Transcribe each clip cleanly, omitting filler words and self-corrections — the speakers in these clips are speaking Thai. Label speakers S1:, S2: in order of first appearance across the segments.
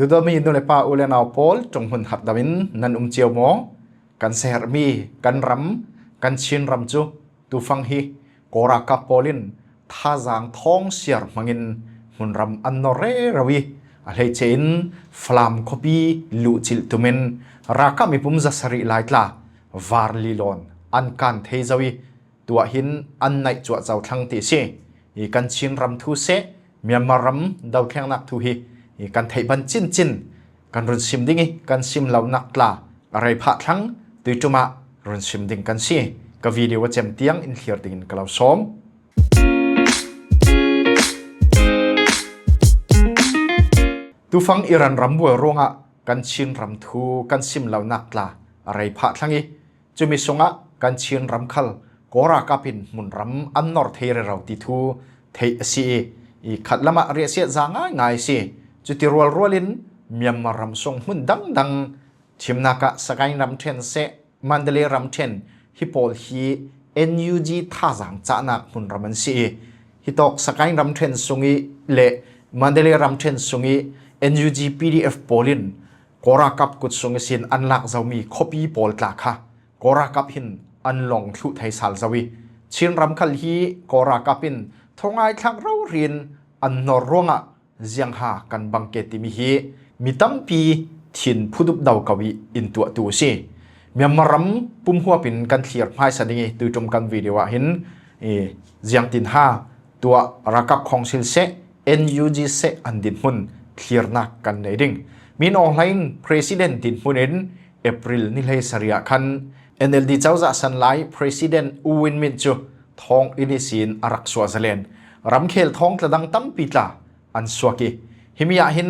S1: ดูดมีนุเลปาอุเลนาวโพลจงหุ่นหัดดาวินนันเจียวโมกันเซร์มีกันรำกันชินรำจูตูฟังฮีโกรากับโพลินท่าจางท้องเสียร์มังินมุนรำอันนอเรราวีอะไรเช่นฟลามคอปีลูจิลตุเมนราคามีปุ่มจัสริไลท์ลาวาร์ลีลอนอันกันเทจาวีตัวหินอันในจวดเจ้าทั้งตีเสอีกันชินรำทูเสเมียมารำดาวแข่งนักทูฮีอีกันไทยบันจินจินกันรุนซิมดิ้งกันซิมเหล่านักลาอะไรพะทั้งตุยจุมารุนซิมดิ้งกันเสกับวิดีโอเจมเตียงอินเฮียร์ดิ้งกล่าวซ้อมตูฟังอิรันรำบัวรงะกันชินรำทูกันซิมเหล่านักลาอะไรพะทั้งอีจะมีสงะกันชินรำคัลโกรากับพินมุนรำอันนอร์เทเรเราติทูเทซีอีขัดละมาเรียเสียจางง่ายสิจุดที่รัวลินเมียมารำทรงหุ่นดังทีมนักสกายรำเทนเซมันเดลีรำเทนฮิปโปลฮี NUG ท่าจางจากนักหุ่นรำมันสิฮิตอกสกายรำเทนสุงีเละมันเดลีรำเทนสุงี NUG PDF โพลินโกรากับกุดสุงีสินอันหลักจะมีคอปีโพลตลาค่ะโกรากับหินอันลงทุไทยสาลจวีชินรำคัลฮีโกรากับหินทงไอทักเราเรียนอันนอรงะเจียงหากันบังเกติมีฮีมีตั้มปีทินพุดุบดาวกวีอินตัวตูซีเมียมารำปุ่มหัวปินกันเคลียร์พายสันนิตูจมกันวิดีโอเห็นเจียงตินห้าตัวรักกับของสิลเซ NUG เซอันดินมุนเคลียร์นักกันในดิ่งมีนออนไลน์ President ดินมุนเอ็นเอพริลนิเลสเรียคัน NLD เจ้าจะสันไล President อูวินมินจูทองอินิสินอารักสวาเซเลนรำเคลทองกระดังตั้มปีตาอันสวกิหิมยาหิน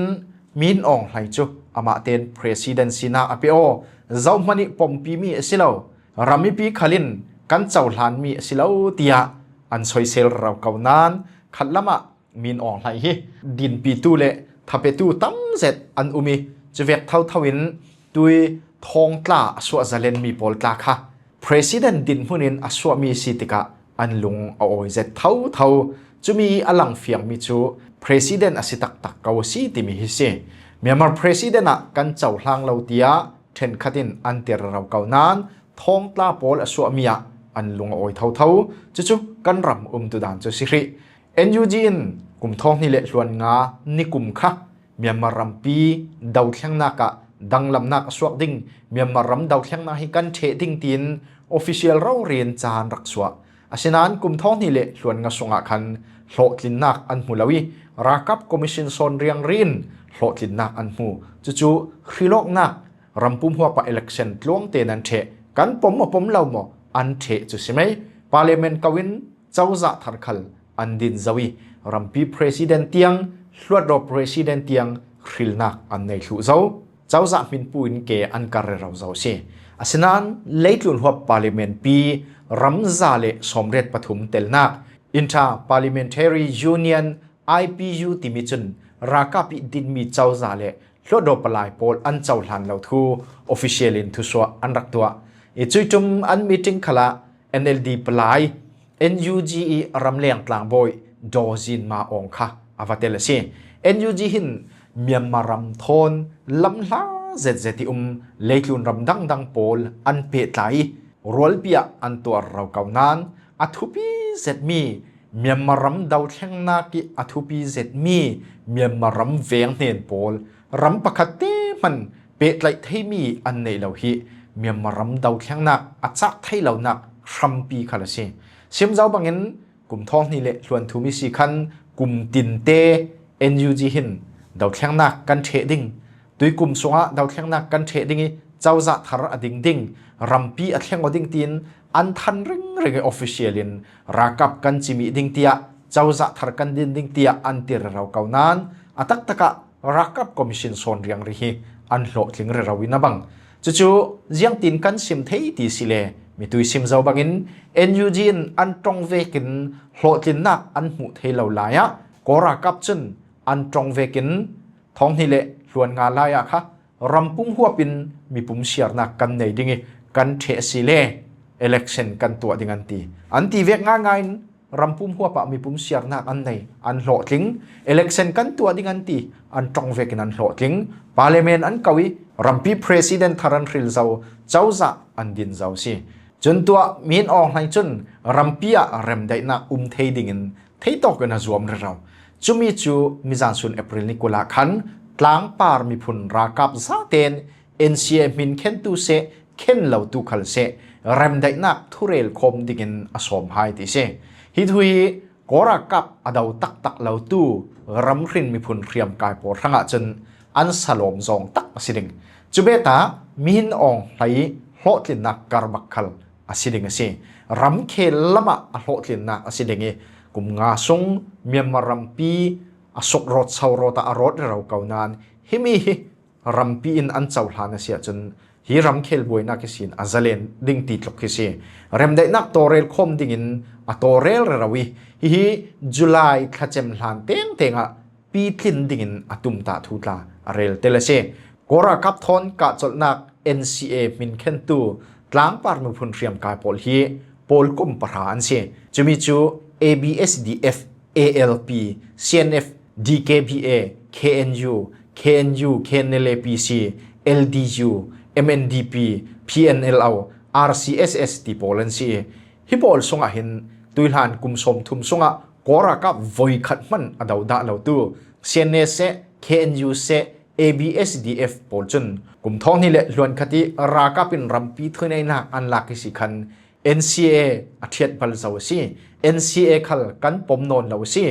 S1: มีนองไหลจูอามาเตน President สินาอภิโอเจ้ามันนี่ปมปีมีสิเลวรามิปีขลินกันเจ้าหลานมีสิเลวเตียอันสวยเซลเราเก่านานขัดละมะมีนองไหลฮิดินปีตูเละทับเปตูตั้มเสร็จอันอุมีจะเวกเท่าทวินตุยทองตลาสวาเซเลนมีโพลตลาค่ะ President ดินผู้นินอสวมีสิติกะอันลุงเอาไว้เจ็ดเท่าจะมีอลังเฟียงมิจู President อสิตักเกาสีติมีฮิเซเมียมา President กันเจ้าหลังเราเตียเทนขัดินอันเตอร์เราเก่านานทองตลาโพลอสวมีอันลุงเอาไว้เท่าจู่กันรำตุดานจุสิริ NUG นกลุ่มทองนี่เละล้วนงานิกุมค่ะเมียมารำปีดาวเทียงนักดังลำนักสวกดิ่งเมียมารำดาวเทียงนักให้กันเทดิ่งตีน Official เราเรียนจานรักษาอาเช่นนั้นกลุ่มท้องนี่เละส่วนงาสงะคันโหลดลินนักอันหูลาวีรักกับคอมมิชชั่นโซนเรียงรินโหลดลินนักอันหูจู่คริโลกนักรำปุ่มหัวปะ election ล่วงเตนันเทกันผมเล่าหมออันเทจู่ใช่ไหม Parliament กวินเจ้าจะทัดขัลอันดินจวีรำปี President เตียงลวดรอ President เตียงคริลนักอันในชูเจ้าจะมินปูนเกอันการเราเจ้าเชอาเช่นนั้นเลตุนหัว Parliament ปีรำซาเลสมเด็จปฐุมเตลนัก Inter-Parliamentary Union IPU ติมิจุนราคาปิดินมีเจ้าซาเลลดดปลายโพลอันเจ้าหลันเหล่าทู Official อินทุสวอันรักตัวจุยจุมอันมีติงขละ NLD ปลาย NUG รำเลียงกลางบอยดอจินมาองค่ะอวตารเช NUG หินเมียนมารำทนลำลาเจ็ดเลตุนรำดังโพลอันเปตไลรัวเปียอันตัวเราเก่านานอัทุปีเจ็ดมีเมียนมารำดาวแข่งนากิอัทุปีเจ็ดมีเมียนมารำเวียงเนียนโพลรำปะคัตเตมันเปตไลเทมีอันในเหล่าฮีเมียนมารำดาวแข่งนักอัจฉริไทยเหล่านักทรัมปีคาราเซีเชื่อมเจ้าบางเงินกลุ่มท้องนี่แหละส่วนทูมิสิคันกลุ่มตินเต NUG หินดาวแข่งนักกันเทดิ้งโดยกลุ่มสงะดาวแข่งนักกันเทดิ้งเจ้าจะทาร์ดิ้งรำปีอัดแข่งอดิ้งตีนอันทันเร่งออฟฟิเชียลินรักกับกันจิมีดิ้งเตียเจ้าจะทาร์กันดิ้งเตียอันเตอร์เราเก่านานอัตักตะกะรักกับคอมมิชชั่นโซนเรียงริฮีอันโหลดลิงเราวินาบังจู่เจียงตินกันซิมเทยตีสิเลมีตุยซิมเจ้าบังอิน NUG อันตรงเวกินโหลดลินนักอันหูเทเหล่าลายะก็รักกับจุนอันตรงเวกินท้องนี่แหละส่วนงานลายะค่ะรำปุ่มหัวปินมีปุ่มเชียร์นักกันในดิ่งกันเทสิเล election กันตัวดิ่งอันตีเวกง่าย รำปุ่มหัวปะมีปุ่มเสียนักอันไหนอันโหลดลิง election กันตัวดิ้งอันตีอันตรงเวกินอันโหลดลิง parliament อันเกวีรำปี president ทารันทริลเจ้าเจ้าจะอันดินเจ้าสิจนตัวมีนออกในจนรำปีอะเริ่มได้นักเทดิ้งเทตอกกันนะจวมเราจุมีจูมิจานสุนเอพริลนิกุลาคันกลางปาร์มีพุนรากับซาเตน NCA มินเคนตูเซเข็นเหล่าตุคัลเซเริ่มได้นักทุเรลคมดิ้งอสมหายติเซฮิตุยกอรักกับอดาวตักเหล่าตูรำรินมีพุนเรียมกายปวดรังจนอันสลมจงตักสิดิงจุเบตามินองไหลโหดลินนักการบักคัลสิดิงเซรำเคลละมะโหดลินนักสิดิงกุมงาสงเมียมรำปีอสกรถเสารถอรถเราเก่านานฮิมีรำปีอินอันเจ้าหลานเสียจนฮีรำเคลบวยนักสินอาซาเลนดิ้งติดลกคิเซเริ่มได้นักตัวเรลคมดิ้งอตัวเรลเราวิฮีจุลายขจมหลานเต็งเต็งปีทินดิ้งอตุมตาทุตาเรลเตลเซกอรากับทอนกะจดนัก NCA มินเคนตูกลางปาร์มุพุนเรียมกายปอลฮีปอลกุมปราอันเซจุมิจู ABSDF ALP CNF DKBA KNU KNU KNLAPC LDU MNDP PNLO RCSS ที่ปอลันซีฮิปอลสงะเห็นตุยหานกุมสมทุมสงะกอรากับวอยขัดมันอดาวดาเหล่าตัว CNS KNU เซ ABSDF ปอลจนกุมท้องนี่แหละล้วนคติรากับเป็นรำปีเท่าในนักอันลักสิคันNCA อาทิตย์บัลเซาซี NCA ขัลกันปมนนเลาซี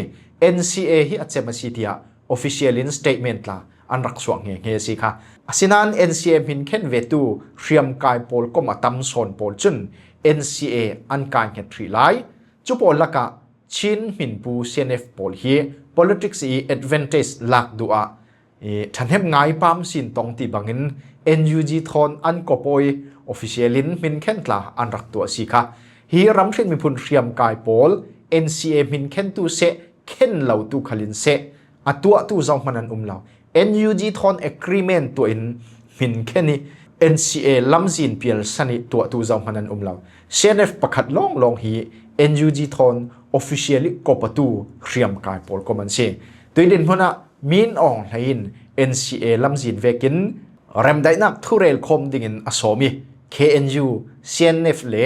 S1: NCA ที่อาจจะมาสิที่ official in statement ละอันรักสวงเงี้ยสิค่ะสินัน NCA พินเคนเวตูเรียมกายปอลก็มาตั้มโซนปอลจุน NCA อันการเห็นทรีไลจุปอลละกะชินมินปู CNF ปอลฮี politics advantage หลักดูอ่ะฉันเห็นไงปั๊มสินตรงที่บางอิน NUG ทอนอันกบอย officialin มินเคนตลาอันรักตัวสิค่ะฮีรำเช่นมีพุนเรียมกายปอล NCA มินเคนตูเซเข็นเหล่าตูขลินเซอตัวตูจงมันนันเหล่า NUG ทอน agreement ตัวอินมินเคนนี่ NCA ลำจินเปียลสันนี่ตัวตูจงมันนันเหล่า CNF ประคัดลองฮี NUG ทอน officially กบตูเรียมกายปอลก็มันเซตัวเด่นพนะมินอองไลน์ NCA ลำจินเวกินเริ่มได้นักทุเรลคมดิ่งอสมี KNU CNF เล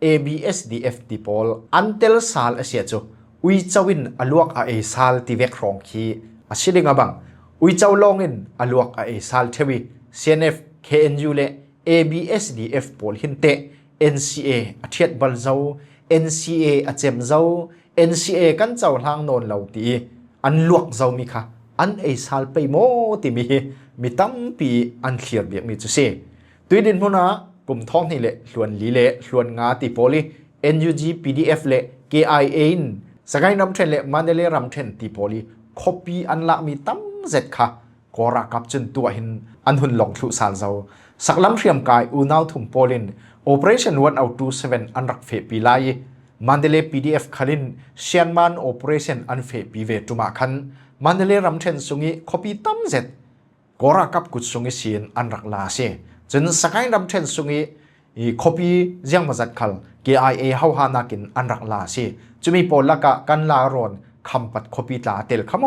S1: ABSDF ติปอลอันเตลซาลเสียจูอุยเจ้าวินอลวกอาเอซาลติเวกรองคีอาศิดิงบังอุยเจ้าลองอินอลวกอาเอซาลเทวี CNF KNU เล ABSDF ปอลหินเต NCA อาทิตย์บัลเจ้า NCA อาเจมเจ้า NCA กันเจ้าทางโนนเหล่าตีอันลวกเจ้ามีค่ะอันเอซาลไปโมติมีตั้มปีอันเคลียร์เบียกมีจุเซตุยดินพนะกลุ่มท้องนี่แหละส่วนลีเละส่วนงาติโพลี NUG PDF เละ KIA นสกายน้ำเทรนเละมันเละรำเทรนติโพลีคอปีอันละมีตั้มเจ็ดค่ะกอรักกับจนตัวหินอันหุ่นหลงทุสารเจ้าสักล้ำเทียมกายอุณาวถุมโพลิน Operation 1027อันรักเฟปีไลมันเละ PDF ขลินเชียนมัน Operation อันเฟปีเวตุมาคันมันเละรำเทรนสุงิคอปีตั้มเจ็ดกอรักกับกุศสุงิเสียนอันรักลาเซจนสกายรำเทรนสุงิคอปีเจียงมาจัดคัล KIA เฮาฮานากินอันรักลาเซจะมีโพลละกะกันลารอนคำปัดคอปีตาเตลขโม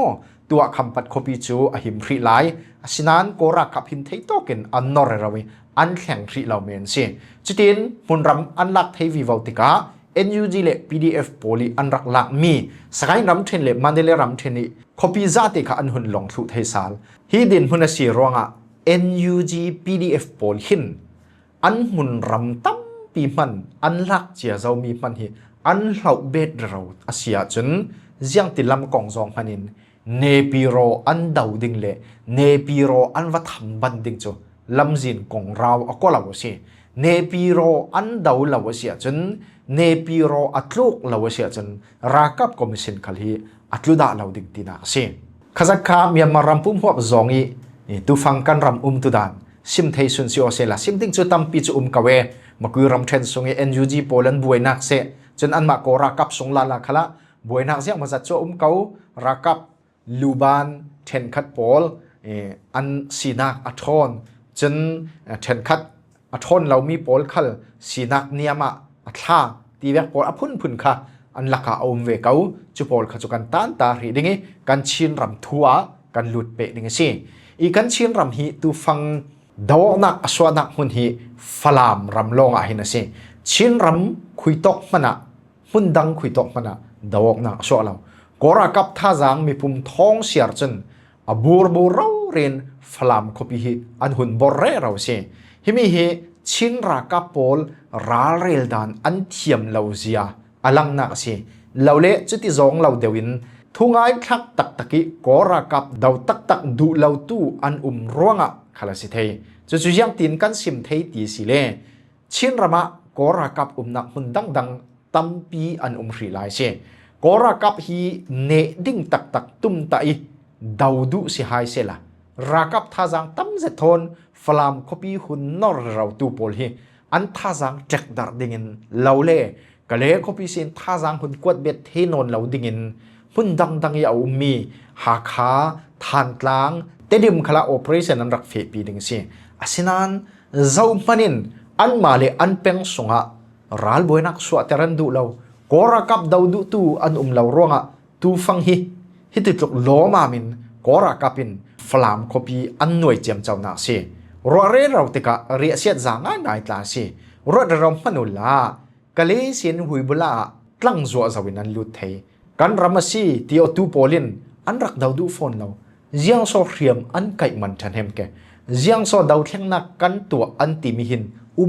S1: ตัวคำปัดคอปีจูอหิมพริไลสินันกอรักกับหินเทโตกินอันนอร์เรวิอันแข่งพริเหล่าเมนเซจุดินมุนรำอันลักเทวีวติกาNUG เล PDF โพลีอันรักลักมีสกายรำเทรนเลมันเดเลรำเทรนนี่คอปีซาติกะอันหุ่นหลงทุเทสาลฮีดินหุ่นสีรองะ NUG PDF โพลหินอันมุนรำตั้มปีมันอันลักเจียเจ้ามีมันฮีอันเหล่าเบ็ดเราอาเซียจนเจียงติลำกองจองพันินเนปิโรอันดาวดิงเลเนปิโรอันวัฒนบันดิงจูลำจินกองเราอก็เหล่าเสียเนปิโรอันดาวเหล่าเสียจนเนปิโรอัตลุกเหล่าเสียจนรากับคอมมิชชั่นคัลฮีอัตลุดาเหล่าดิงตินาเสียขจักขาเมียนมารำพุ่มหัวจงอีตูฟังกันรำตุดานซิมเทสุนซิโอเซลาซิมติงจูตัมปีจูกาเวมากุยรำเทนสงเอ็นยูจีโปแลนด์บวยนักเซจนอันมาโกรากับสงลาลาคละบวยนักเสียมาจัดโจเการากับลูบานเทนคัดโพลอันสีนักอัทอนจนเทนคัดอัทอนเรามีโพลคัลสีนักเนียมะอัทลาตีแวกโพลอพุ่นค่ะ อันลักะอมเวเกาจุปอลขจุกันตันตารีดิงกันชินรำทัวกันหลุดเปดิงสิอีกันชินรำฮีตูฟังดาวนักอสวนักหุนฮีฟลามรำลงอาหินสิชินรำคุยตกมันอะหุนดังคุยตกมันอะดาวนักอสวเรากอรากับท่าจางมีปุ่มท้องเสียจนอบูรบูเราเรียนฟลามคบีฮีอันหุนบอร์เรเราสิฮิมีฮีชินรากับโปลราเรลดานอันเทียมเราเสียอลังนักสิเราเละจุดที่สองเราเดวินทุงไอ้ทักตักตะกี้กอรากับดาวตักตักดูเราตู้อันร่วงอะขลังสิเทจะจุยังตีนกันสิมเทตีสิเลชินรามะกอรากับนักหุนดังดังตัมปีอันรีไลเชกอรากับฮีเนดิ้งตักตักตุ้มตาอีดาวดูสิหายเสละรากับท่าจังตั้มเจทอนฟลามคบีหุนนอร์เราตูโพลฮีอันท่าจังเจ็กดักดิ่งเหลาเล่กะเล่คบีสินท่าจังหุนกวดเบ็ดเทนนเหลาดิ่งหุนดังดังยาวมีหาขาทานกลางเตดิมขละโอเปอเรชั่นนั้นรักเฟปีดิ่งสิอาศินันเจ้ามันินอันมาเลอันเป็งสงะรัลบวยนักสวดเตรันดูเรากอรากับดาวดูตูอันเราร่วงะตูฟังฮิติดลกล้อมามินกอรากับปินฟลามคบีอันหน่วยเจียมเจ้านาสิรัวเรเราติกะเรียเสียจางานายตาสิรัวเรามนุลลากะเลเสียนหุยบุลาตั้งจัวจาวินันลุดเทกันรามาซีที่อตูโพลินอันรักดาวดูฟอนเราเจียงโซเรียมอันไก่มันทันเฮมแกเจียงโซดาวเทียงนักกันตัวอันติมิหิ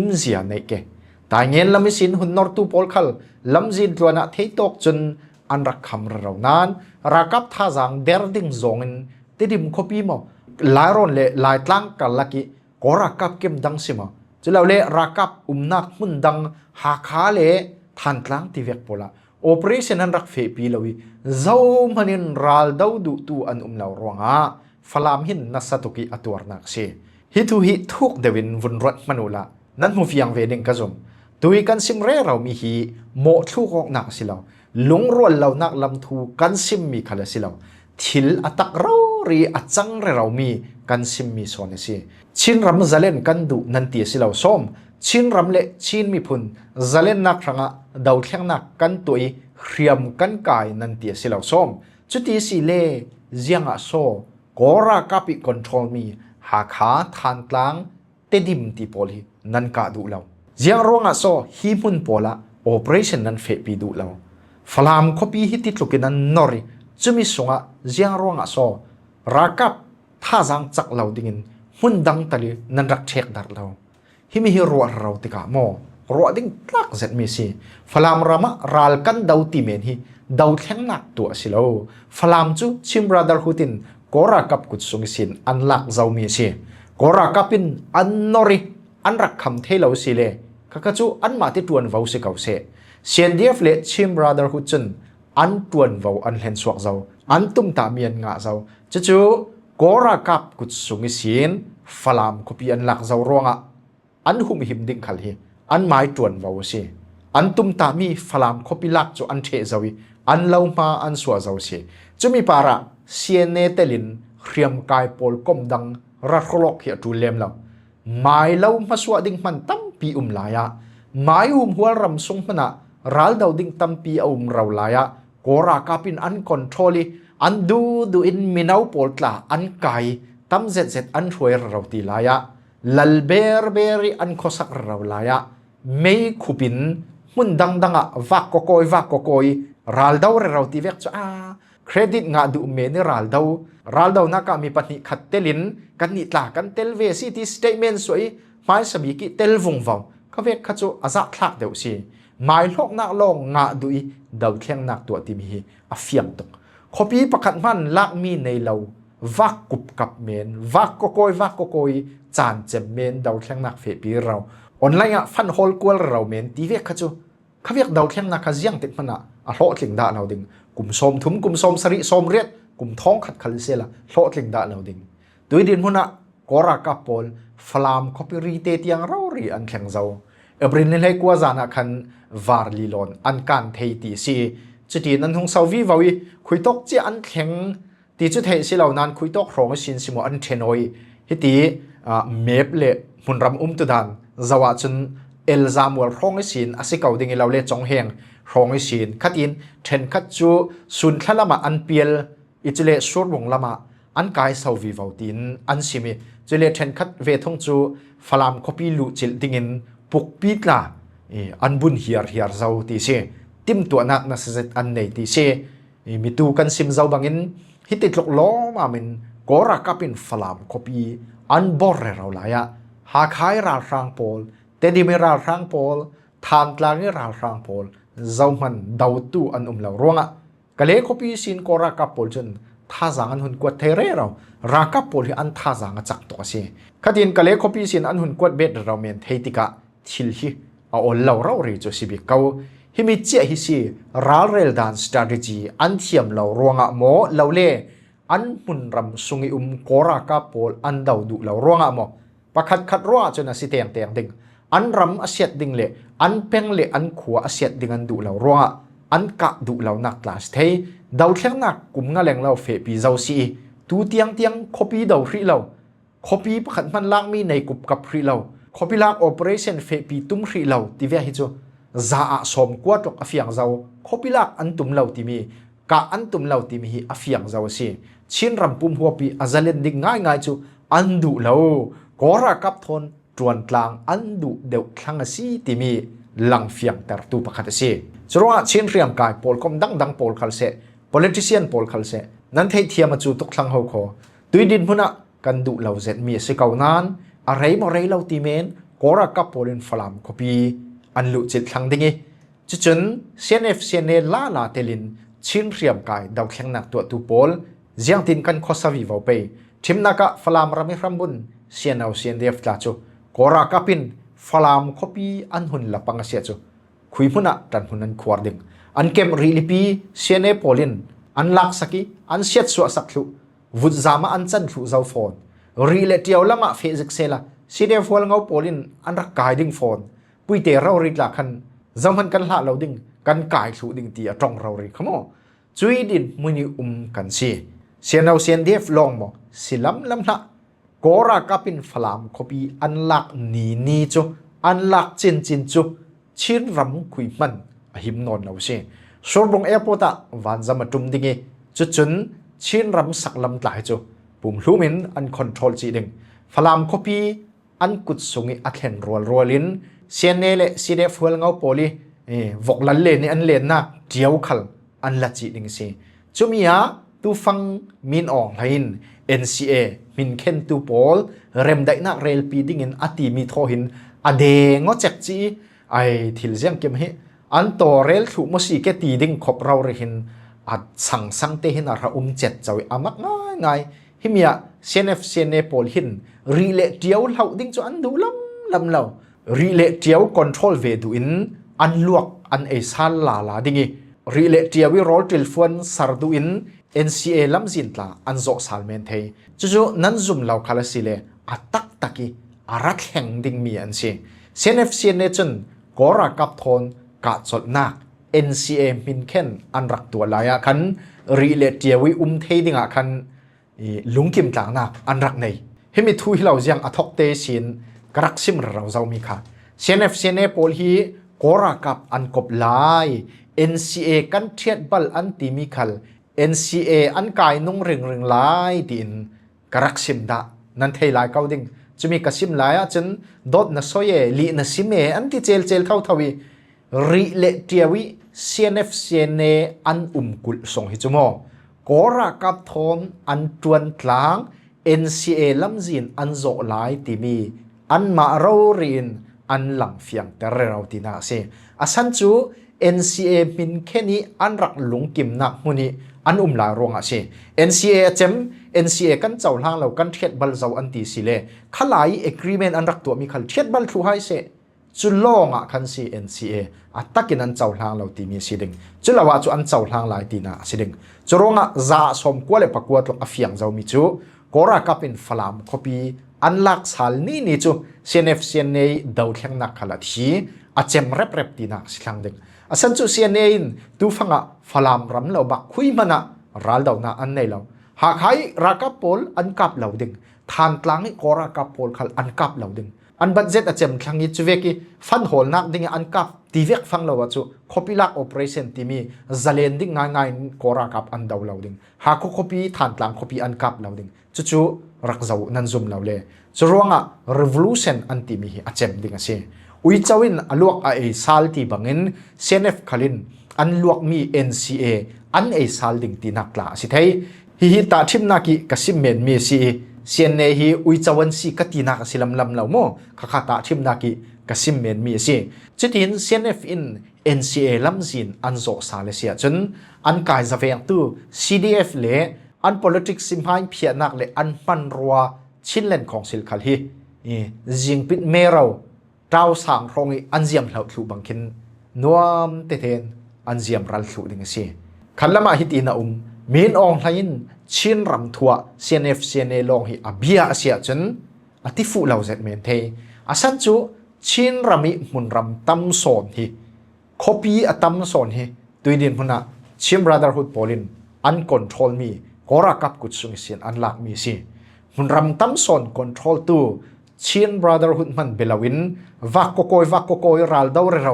S1: นเสียในแกแต่เงินลำมิสินหุนนอร์ตูโพลคัลลำจินตัวน่ะเทตกจนอันรักคำเรานั้นรักับท่าจางเดรดิงจงนติดิมคบีมลายรอนเล่ลายตั้งกันลักกี้กอรักับเก็มดังสิมาจะเล่าเล่รักับนักมุนดังหาขาเล่ทันตั้งที่เวกโพลาโอเปอเรชั่นนั้นรักเฟปีลวิเจ้ามันนินรัลดาวดูตูอันเรารวงะฟลามหินนัสตุกีอตัวนักเชฮิตุฮิทุกเดวินวุนรัตมนุลานั้นหูฟังเวดิงกระจมตุยกันซิมเร่เรามีฮีโมทุกนักสิเราลุงรวนเรานักลำทูกันซิมมีขลังสิเราทิลอัตักเรารีอัจังเรามีกันซิมมีโซนสิชินรำจะเล่นกันดูนันตีสิเราส้มชินรำเละชินมีพุนจะเล่นนักครั้งดาวเทียงนักกันตัวเรียมกันกายนันตีสิเราส้มจุดที่สิเล่เจียงอ่ะโซกอรากับปีคอนโทรลมีหาขาทานกลางเตดิมตีโพลีนันกาดูเราเจียงร้องอ่ะโซฮีมุนโพละโอเปอเรชั่นนั้นเฟปีดูเราฟลามคบีฮิติดลุกินันนอริจะมีสงะเจียงร้องอ่ะโซรักับท่าจังจักเราดิ่งหุนดังตะลีนันรักเช็คดักเราฮิมิฮิรัวเราติกาโมรัวดิ่งตักเสร็จมีสิฟลามรามะรัลกันดาวตีเมนฮิดาวแข็งหนักตัวสิเราฟลามจูชิมบราดาร์ฮุตินกอรากับกุศลสินอันลักเจ้ามีสิกอรากับปินอันนอริอันรักคำเทเราสิเลข้าก็จูอันมาที่ตวนวาวสิเก่าเสเซียนเดียฟเลชิมบราดาร์ฮุตินอันตวนวาวอันเห็นสวกเจ้าอันตุ้มตามียนงาเจ้าจูกอรากับกุศลสินฟลามคบีอันลักเจ้าร้องอ่ะอันหุมหิมดิ่งขัลฮีอันหมายตวนวาวสิอันตุ้มตามีฟลามคบีลักจูอันเทเจ้าวิอันเล่ามาอันสวเจ้าสิจะมีปาระเซียนเนเตลินเรียมกายโพลก้มดังรักโลกเหี่ยจูเลมเราหมายเล่ามาสวดิ่งมันตั้มปีลายะหมายหัวรำทรงมันอะรัลดาวดิ่งตั้มปีเราลายะกอรากับปินอันคอนโทรลีอันดูอินมินาวโพลตลาอันไกตั้มเจ็ดอันช่วยเราตีลายะลัลเบอร์อันโคสักเราลายะไม่ขุปินมุนดังอะวักโกยรัลดาวเราตีเวกจ้าเครดิตงาดูเมนรัลดาวนักมีปนิขัดเตลินกันนิตลากันเตลเวซีที่สเตทเมนต์สวยหมายสบีกิเตลวงวาวเขาเวกขจูอาจักทักเดียวสิหมายโลกนักลงงาดูอีดาวเทียงนักตัวที่มีอฟิยมตกขบีประคัดมันลักมีในเราวักกุบกับเมนวักโกยจานเจมเมนดาวเทียงนักเฟปีเราออนไลน์ฟันโฮลกวลเราเมนที่เวกขจูเขาเวกดาวเทียงนักขยังติดมันอะโลถึงด่าเราดึงกลุ่มสมทุมกลุ่มสมสริสมเรียดกลุ่มท้องขัดขันเสียละโลถึงด่าเราดึงโดยดินหุ่นอะกอรากับโพลฟลามคอปิรีเตตียงเรารีอันแข็งเจ้าบริเนเลกัวจานะคันวาร์ลีลอนอันการเทตีซีจุดที่นั้นของซาวีวาวีคุยตกเจอันแข็งตีจุดเทสิเหล่านั้นคุยตกรองสินสิโมอันเทนอยฮิตีเมฟเล่มุนรำตุดานจาวาจน el zamwal rong sin asikau ding lo le chong heng rong sin khatin then khat chu sun thlama an piel ichile sur bong lama an kai sau vi vautin an simi chile then khat ve thong chu falam copy lu chil dingin puk pitla an bun hiar zau ti se tim tu anak na set an nei ti se mi tu kan sim zau bangin hitit lok lo ma min kora kapin falam copy an bor re raw la ya ha khai ra rang pol te di me ra rang pol than tlang ni ra rang pol zau man dau tu an lo ronga kale copy sin kora kapol chen tha zang an hun kwat there raw ra kapol hi an tha zang a chak to se khatin kale copy sin an hun kwat bet raw men theitika thil hi a ol lo raw ri chu sibi kau himi che hi si ral rel dan strategy an thiam lo ronga mo lo le an mun ram sungi kora kapol an dau du lo ronga mo pakhat khat ro chuna si teng ding an ram asiat ding le an peng le an khuwa asiat ding an du lo ronga an ka du lo nak class thei dau thleng nak kum nga leng lo fe pi zau si tu tiang copy dau hri lo copy pakhat man lang mi nei kup kap hri lo copy lak operation fe pi tum hri lo ti ve hi chu za a som kwa tok afiang zau copy lak an tum lo ti mi ka an tum lo ti mi hi afiang zau si chin ram pum huapi azalen ding ngai chu an du lo kora kap thon tuan tlang an du deuh thlang si ti mi lang fiang tar tu pakhat si chroa chin riam kai pol kom dang pol khal se politician pol khal se nan thei thiam chu tok thlang ho kho tuidin huna kan du lo zet mi se kaunan a rei mo rei lo ti men kora kap polin falam copy an lu chit thlang dingi chichun cnf cne la telin chin riam kai dau thleng nak tu pol jiang tin kan khosawi vo pe thimnaka falam rami rambun sianau sian def tla chu kora kapin falam copy an hun la panga sia chu khui huna tan hunan khwar ding an kem rilipi siane polin an lak saki an siat su sak thu vut zama an chan thu zau phone rile tiaw lama facebook sela side fol ngau polin an rak guiding phone puite raw rit la khan zaman kan hla lo ding kan kai thu ding ti atong raw ri khamo chui din muni kan si sianau sian def long mo silam lam na kora kapin falam copy unlock ni chu unlock chin chu chin ram khui man a him non lo se sorbong airport a van zama tum dingi chu chun chin ram saklam tlai chu pum hlumin an control chi ding falam copy an kut sungi athen rolin sianele side fuel ngau poli vok lan le ni an len na tiau khal an la chi ding se chumia tu fang min ong hain NCA min khen tu pol rem dai nak rel pi ding in ati mi tho hin ade ngo chek chi ai thil jiang kem he an to rel thu mo si ke ti ding khop raw re hin at sang te hin ra chet chawi amak ngai himia cnf cne pol hin rile tiau lau ding chu an du lam lo rile tiau control ve du in an luak an e sal la dingi rile tiawi rol telephone sardu in NCA lamzin tla anzo salmen thei chu nan zum law khala sile atak taki arak heng ding mi an si cnf cne chun kora kap thon ka chol na NCA min khen an rak tu laya khan rile tiawi thei dinga khan lungkim tlang na an rak nei hemi thu hilaw jiang athok te sin karak sim raw zaw mi kha cnf cne pol hi kora kap an kop lai NCA kan thiat bal an ti mi khal NCA an kai nung ring lai tin karak sim da nan thei lai kau ding chumi kasim lai a chen dot na soye li na sime an ti chel thau thawi ri le tiawi cnf cne an kul song hi chumo kora kap thon an tuan tlang NCA lamzin an zo lai ti mi an ma ro rin an lang fiang ter raw ti na se asan chu NCA min kheni an rak lungkim nak huni an la ronga se NCA chem NCA kan chawlang lo kan thiat bal zo an ti sile khalai agreement an rak tu mi khal thiat bal thu hai se chu longa kan si NCA atakin an chawlang lo ti mi siding chu lawa chu an chawlang lai ti na siding churonga za som kwale pakwa tlok afiang zo mi chu kora kapin falam copy an lak sal ni chu cnf cne dau thleng nak khala thi achem rep ti na silang ding asan chu cna in tu fanga falam ram lo bak khui mana ral daw na an nei lo ha khai rakap pol an kap lo ding than tlang kora kap pol khal an kap lo ding อันบัดเจ็ตอาเจมทั้งนี้จุเวกิฟันโหลนักดิ่งอันกับตีเวกฟังเราว่าจูคอปีลักโอเปอเรชั่นที่มีจะเล่นดิ่งง่ายๆกอรากับอันดาวเราดิ่งหากคอปีฐานกลางคอปีอันกับเราดิ่งจู่ๆรักเจ้านันซุมเราเลยจะร้องอ่ะ revolution อันที่มีอาเจมดิ่งเสียอุยเจ้าวินอลวกไอซาลที่บังเงิน CNF ขลินอันลวกมี NCA อันไอซาลดิ่งที่นักล่าสิเทยฮิตาทิมนักกสิมเมนมีสิเซียนเนฮีอุยจวันสีกตีนักสิลำลำเหล่าโมข้าขาตาทิมนักกสิมเมนมีสิจุดนี้ CNF in NCA ลำziinอันโจสาเลเซียจนอันกายจะเวียงตู้ CDF เล่อัน politics สิมหายเพียนักเล่อันปันรัวชินเลนของสิลคัลฮีจิงปิดเมเราเจ้าสางรองอันเจียมเหล่าถูบังคินนวมเตเทนอันเจียมรัลถูดิ่งสิขันละมาฮิตีนามีนองไลน์ชินรำทัว CNA ลงฮีอาเบียเสียจนอธิฟุเหล่าเจ็ดเมนเทอาสันจูชินรำมีมุนรำตั้มโซนฮีคอปีอตั้มโซนฮีตุยดินพุนะชิมบราดาร์ฮุดโพลินอันคอนโทรลมีกอรักับกุศลเสียนอันหลักมีสิมุนรำตั้มโซนคอนโทรลตัวชินบราดาร์ฮุดมันเบลาวินวักโกโกยรัลดาวเรา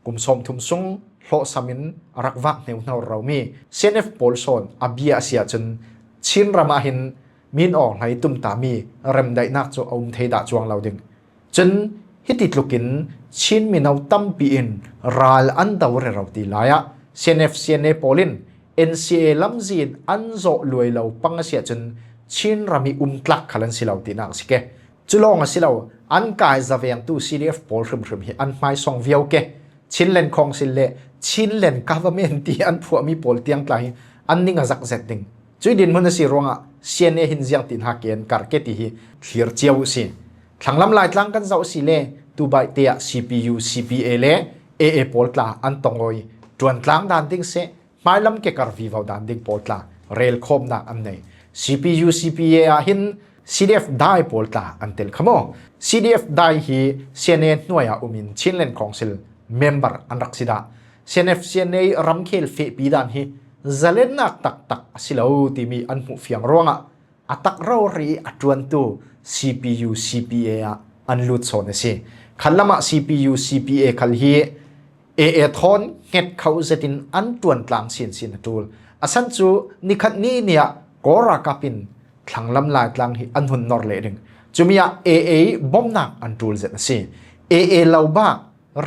S1: กุมสมทุมซงโลสามินรักวักเนวนาเรามี CNF โพลโซนอาเบียเสียจนชินรามาหินมีนออกในตุ่มตามีเริ่มได้นักจะเอาเทดาจวงเราดึงจนฮิติดลุกินชินมีนเอาตั้มปีอินรัลอันดาวเราตีลาย CNA โพลิน NCA ลำจีนอันโจลวยเราปังเสียจนชินรามีตลักขลันสิเราตีนักสิเกจุลองสิเราอันกายจะเวียงตู้ CDF โพลรึมฮีอันไม่ส่งเวียวเกชินเลนของสิเลชินเลน government ที่อันพวกมีโพลเตียงไกลอันนิ่งจักเซ็ตดิ่งจุดดินมันสิรองอ่ะ CNA หินเสียงตินหักเกนการเกติฮีเคลียร์เจียวสิทั้งลำลายทั้งกันเจ้าสิเลตูใบเตีย CPU CPA เล AA โพลตลาอันตงอยจวนทั้งดันดิ่งเสไม่ลำเกการวิวดันดิ่งโพลตลาเรลคอมนักอันไหน CPU CPA หิน CDF ได้โพลตลาอันเตลขโม CDF ได้ฮี CNA หน่วยอุมินชินเลนของสิลmember อันรักสิดา CNA รำเคลเฟปีดันฮีจะเล่นนักตักสิลาวที่มีอันหูเฟียงร้องอ่ะอัตักเรารีอัจวนตัว CPU CPA อันลุดโซนสิขันละมา CPU CPA ขันฮี AA ทอนเฮ็ดเขาจะตินอันจวนกลางสินตูลอาสันจูนิคันนี้เนี่ยกอรากับปินทั้งลำลายกลางฮีอันหุ่นนอร์เลดึงจูมี AA บ่มนักอันตูลเจ็ดสิ AA เหล่าบ้า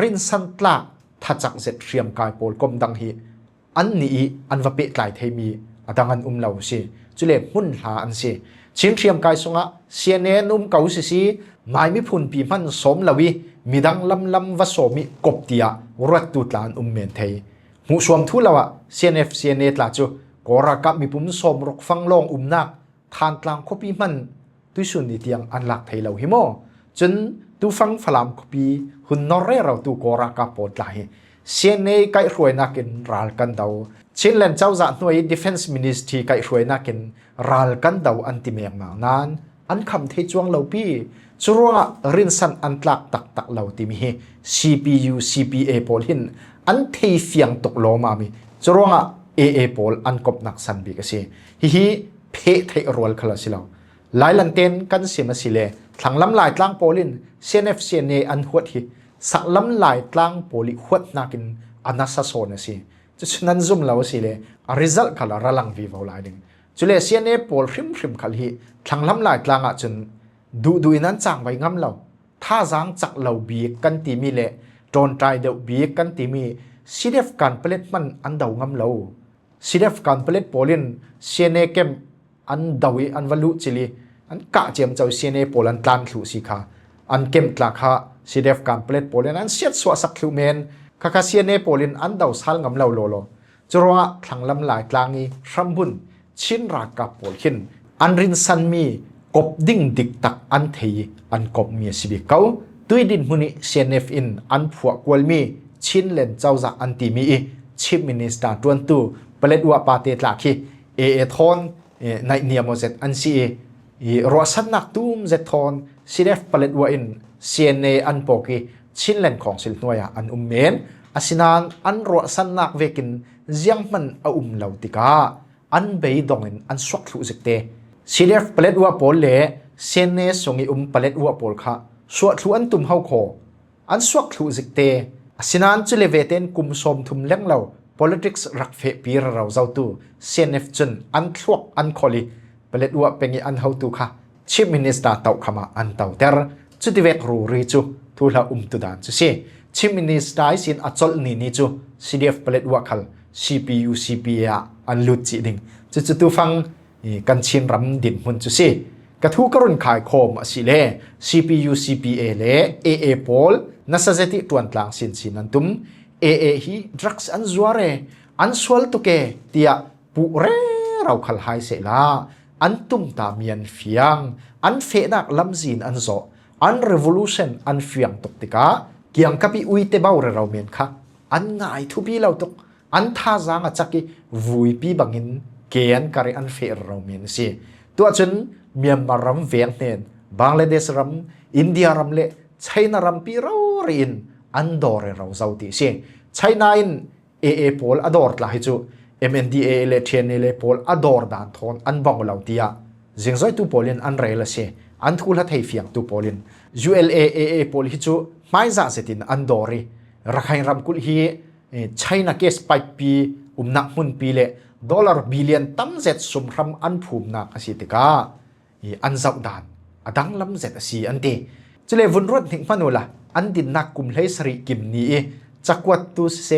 S1: รินสันตลาทัจักเจ็ดเรียมกายโปลกมดังฮีอันนี้อันว่าเปิดกลายเทมีดังอันเหล่าสิจุเลหุ่นหาอันสิชิงเรียมกายสงะเซียนเนเก่าสิไม่มีพุ่นปีมันสมลวีมีดังลำวสมิกบเตียรัดตุลานเมนเทยหูสวมทุลาวะเซียนเนตลาจูกอรากับมีปุ่มสมรกฟังลองนักทานกลางคบีมันตุสุนิเตียงอันหลักเทยเหล่าหิโมจนตูฟังฟลามคบีหุ่นนอร์เรเราตูกอรากับปอดไหลเซียนเนไก่รวยนักินรัลกันดาวชินเลนเจ้าจะหน่วย Defense Ministry ไก่รวยนักินรัลกันดาวอันติเมียงนานอันคำเทจวงเหล่าปีสุรัวรินสันอันตักเหล่าติมี CPU CPA โพลินอันเทเฟียงตกโลมามีสุรัว AA โพลอันกบนักสันบิกสิฮิเพเทรวลคลาสิลาวหลายลันเตนกันเสียมาสิเลทั้งลำลายกลางโพลิน CNA อันหัวที่สักลำลายกลางโพลิหัวนักินอันนัสโซนสิจะฉะนั้นซุ่มเราสิเลresult ขลาระลังวิวเอาหลายดึงจุเล CNA โพลริมขลีทั้งลำลายกลางจนดูนั้นจางไว้งำเราถ้าจางจักเราบีกันตีมีเลโดนใจเดาบีกันตีมี CDF การเปล็ดมันอันเดางำเรา CDF การเปล็ดโพลิน CNA เกมอันดาวิอันวัลุจิลีอันกะเจียมเจ้า CNA โพลันตันขลุสิค่ะอันเกมตลาค่ะ CDF การเปล็ดโพลินอันเสียดสวสักขลุเมนค่ะ CNA โพลินอันดาวสัลงำเราโลจรัวทั้งลำลายกลางนี้รัมบุนชินรากับโพลินอันรินสันมีกบดิ่งดิกตักอันเทียอันกบมีสิบิเกาตุยดินมุนิ CNF อินอันผัวกวลมีชินเลนเจ้าจะอันตีมีชิปมินิสตาตวนตูเปล็ดวัวปาเตตลาคีAA ทอนในเนียมเซตอันซีรัวสันนักตูมเซตทอน CDF เปล็ดวัวอิน CNA อันโปกีชินเลนของสิลนวยอันเมนอาศินานอันรัวสันนักเวกินเจียงมันเหล่าติกาอันเบย์ดงอินอันสวักลุสิกเตCDF เปล็ดวัวโพลเล่ CNA ส่งเปล็ดวัวโพลค่ะ สวดทุอันตุมเฮาโคอันสวกทุจิกเตสินานจุเลเวเตนกุมสมทุมเล็งเรา politics รักเฟปีเราเจ้าตูเซนเอฟจนอันทวกอันคอลีเปเลดวัวเป็นอันเฮาตูค่ะชิมินิสตาเต่าขมาอันเต่าเตอร์จุดที่เวกรูรีจูทุลาตุดานจุเซชิมินิสตาสินอัจฉรินี่จู CDF เปเลดวัวคัล CPU CPA อันลุดจีดิงจุดตูฟังกันชินรำดินมุนจุเซกระทูกรุนขายโคมสิเล CPU CPA เล AA โพลนัสเซติตวนกลางสินนันตุม AA ฮีดรักส์อันจวาเรอันสวลตุเกเตียปุเรเราขลหายเสลาอันตุมตามีอันเฟียงอันเฟนักลำจีนอันโซอัน revolution อันเฟียงตกติกาเกียงกับอุยเตบาวเราเมียนค่ะอันง่ายทุบีเราตกอันท่าจางจักกิวุยปีบังอินเกียนการอันเฟเราเมียนสิตัวจนเมียนมารำเวียงเนนบังเลเดสรำอินเดียรำเละไชน่ารำปีเราเรียนอันดอร์เราเจ้าตีสิไชน่าอินAA โพลอดอร์ลาฮิจู MNDA เลเทียนเลโพลอดอร์ดานทอนอันบังเราตียจิงซอยตูโพลินอันเรลเซอันทุลฮัทเฮฟียงตูโพลิน ULAโพลฮิจูไม่จ่าเสตินอันดอรีรักให้รำกุลฮีไชน่าเกสไปปีนักมุนปีเละดอลลาร์บิลเลียนตั้มเจ็ดสมรำอันภูมินักสิติกาอันจับดานอดังลำเจ็ดสีอันตีจะเลวุนรถถึงพนุละอันดินนักกุมเลสริกิมนี้จักวัดตุเส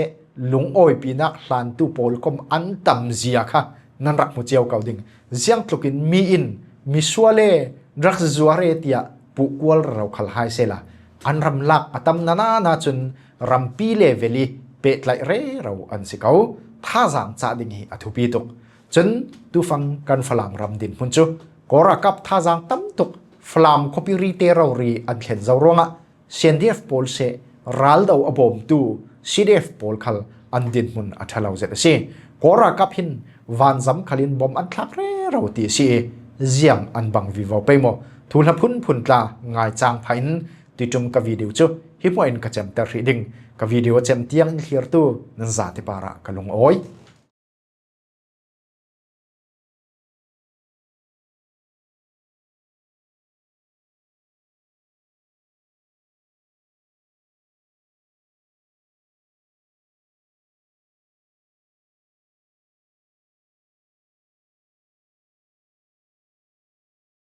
S1: ลุงโอยปีนักหลานตูโพลคมอันตัมเจียค่ะนั่นรักมุเจียวเก่าดิ่งเจียงตลุกินมีอินมีสัวเล่รักจัวเรตียปุกวลเราขลหายเสละอันรำลักอตัมนาจนรำปีเลเวลีเปตไลเร่เราอันสิเขาท่าจางจ่าดิ่งฮีอธุปีตุกจนตูฟังกันฝรั่งรำดินพุ่นจูกอรักับท่าจางตั้มตุกฝรั่งคอปิรีเตเรารีอันเขียนเจ้ารงะเซียนดีเอฟโพลเซรัลดาวอบอมตูCDF โพลคัลอันดินมุนอัฐลาวเจตเซกอรักับหินวันจำขลินบอมอันทักเร่เราตีซีเจียงอันบังวิวไปโมทุนพุ่นพุ่นตาง่ายจางไพน์ติจุมกับวิดีโอจูฮิปโออินกระจำแต่รีดิงกับวิดีโอเจมเตียงเขียร์ตูนันซาติปาระกะลงโอย